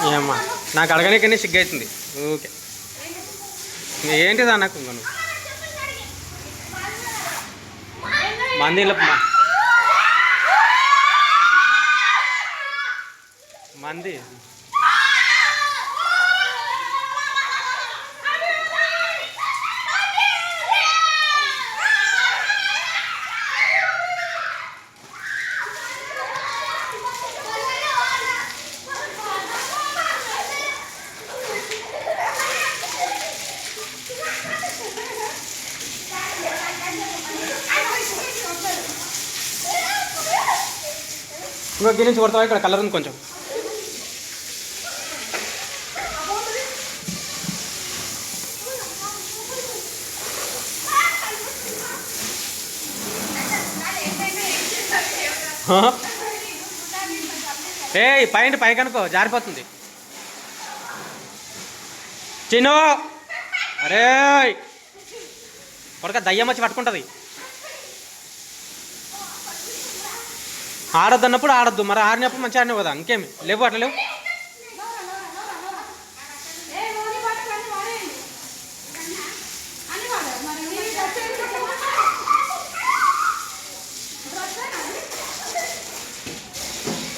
ఏమ్మా నాకు అడగనికనే సిగ్గు అవుతుంది ఓకే ఏంటిదా నాకు నువ్వు మందిలో మంది ఇంకో గిన్నె నుంచి కొడతావా ఇక్కడ కలర్ ఉంది కొంచెం ఏ పైకి అనుకో జారిపోతుంది చిన్ను అరే కొడక దయ్యం వచ్చి పట్టుకుంటుంది ఆడొద్దు అన్నప్పుడు ఆడొద్దు మరి ఆడినప్పుడు మంచిగా ఆడినావు కదా ఇంకేమి లేవు అట్లా లేవు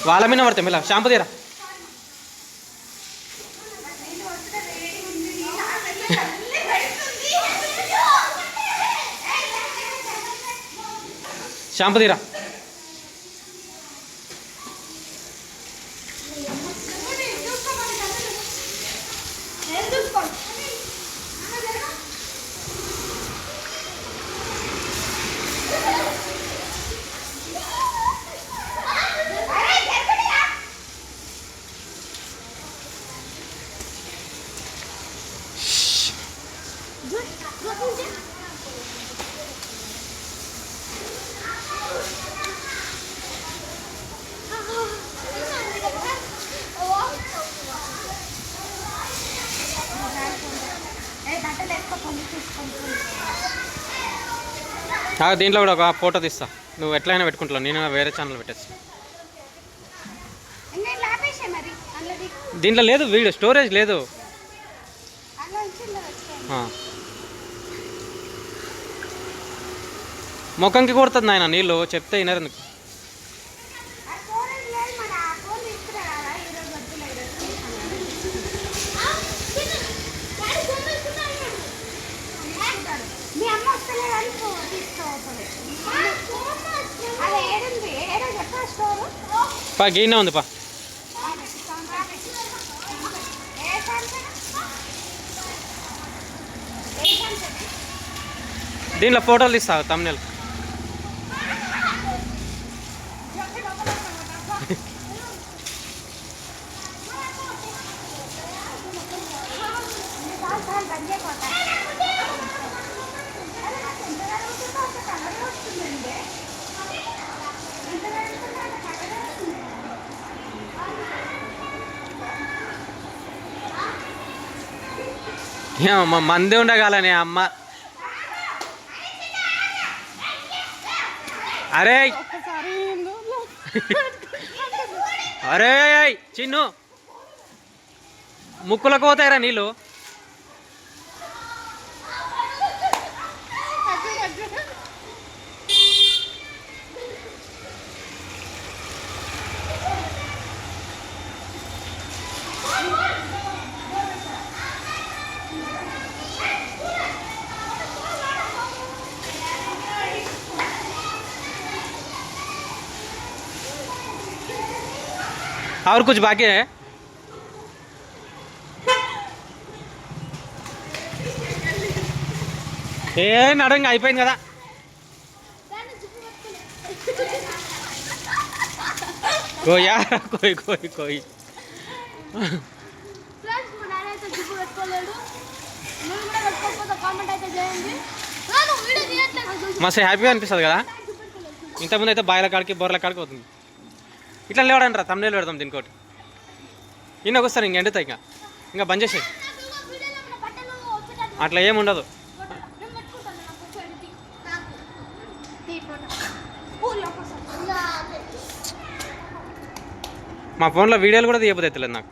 వాళ్ళ మీద పడతాం ఇలా షాంపూ తీరా షాంపూ తీరా దీంట్లో కూడా ఒక ఫోటో తీస్తా నువ్వు ఎట్లయినా పెట్టుకుంటావు నేను వేరే ఛానల్ పెట్టేస్తా దీంట్లో లేదు వీడియో స్టోరేజ్ లేదు ముఖంకి కొడుతుంది నాయన నీళ్ళు చెప్తే వినరు ఎందుకు పా గీనే ఉంది పా దీంట్లో ఫోటోలు తీస్తావు తమ్ముళ్ళు ఏమమ్మా మంది ఉండగాలని అమ్మ అరే అరే చిన్ను ముక్కులకు పోతాయిరా నీళ్ళు और कुछ बाकी है ఏ నడంగా అయిపోయింది కదా కోయా కోయి కోయి కోయి మస్తు హ్యాపీగా అనిపిస్తుంది కదా ఇంతకుముందు అయితే బాయిల కాడికి బొర్రెల కాడికి అవుతుంది ఇట్లా లేవడండి రా తమ్ముళ్ళు పెడదాం దీనికోటి ఈయనకు వస్తారు ఇంక ఎండుతాయి ఇంకా బంద్ చేసేయి అట్లా ఏముండదు మా ఫోన్లో వీడియోలు కూడా తీయబోతుంది నాకు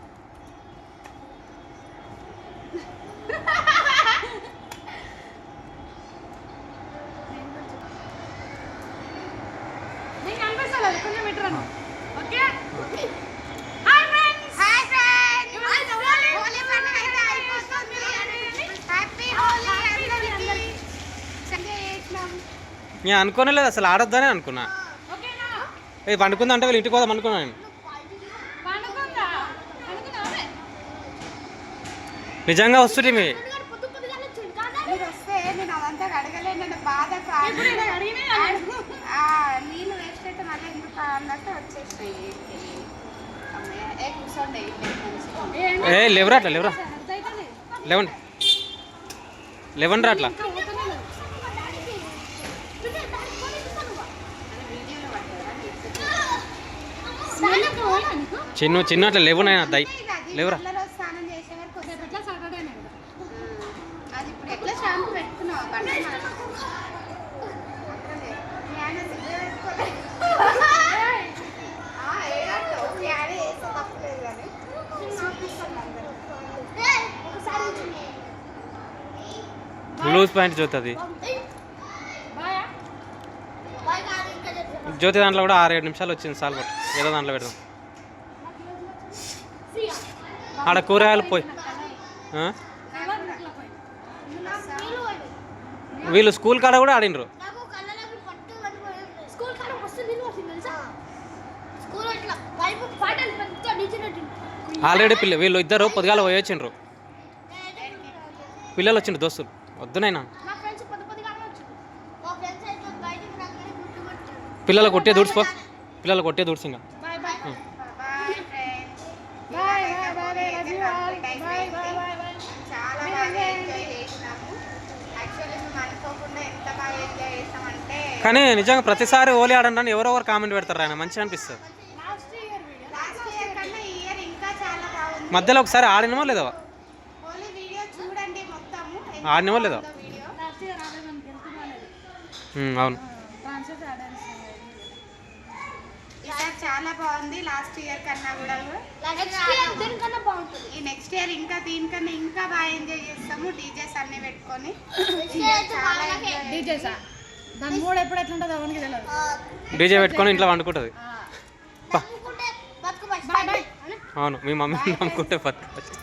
నేను అనుకోనే లేదు అసలు, ఆడొద్దనే అనుకున్నా. ఏ పండుకుందా అంటే వీళ్ళు ఇంటికి పోదాం అనుకున్నా నేను. నిజంగా వస్తుంది మీ నీళ్ళు వేస్ట్ అయితే మళ్ళీ ఎందుకు అన్నట్టు వచ్చేసినాయి. ఏ లేవరా అట్లా, లేవరా లేవండి, లేవండి అట్లా. చిన్న చిన్న అట్లా లేవునాయి దై లేవరా. లూజ్ ప్యాంట్ జ్యోతి, జ్యోతి దాంట్లో కూడా 6-7 నిమిషాలు వచ్చింది, చాలు పట్టు ఏదో దాంట్లో పెడదాం. ఆడ కూరగాయలు పోయి వీళ్ళు స్కూల్ కాడ కూడా ఆడినరు. ఆల్రెడీ వీళ్ళు ఇద్దరు పొద్దుగాల పోయి వచ్చిండ్రు, పిల్లలు వచ్చిండ్రు దోస్తులు. వద్దునైనా పిల్లలు కొట్టే దూడ్చిపో, పిల్లలు కొట్టే దూడ్చి ఇంకా. కానీ నిజంగా ప్రతిసారి హోలీ ఆడండి ఎవరెవరు కామెంట్ పెడతారు, ఆయన మంచిగా అనిపిస్తుంది. మధ్యలో ఒకసారి ఆడినమో లేదో, ఆడినమో లేదో. అవును, చాలా బాగుంది లాస్ట్ ఇయర్ కన్నా కూడా. ఈ నెక్స్ట్ ఇయర్ ఇంకా దీనికన్నా ఇంకా బాగా ఎంజాయ్ చేస్తాము. డీజేస్ అన్ని పెట్టుకొని డీజే పెట్టుకొని ఇంట్లో వండుకుంటుంది. అవును, మీ మమ్మీ నమ్ముకుంటే బతుకు.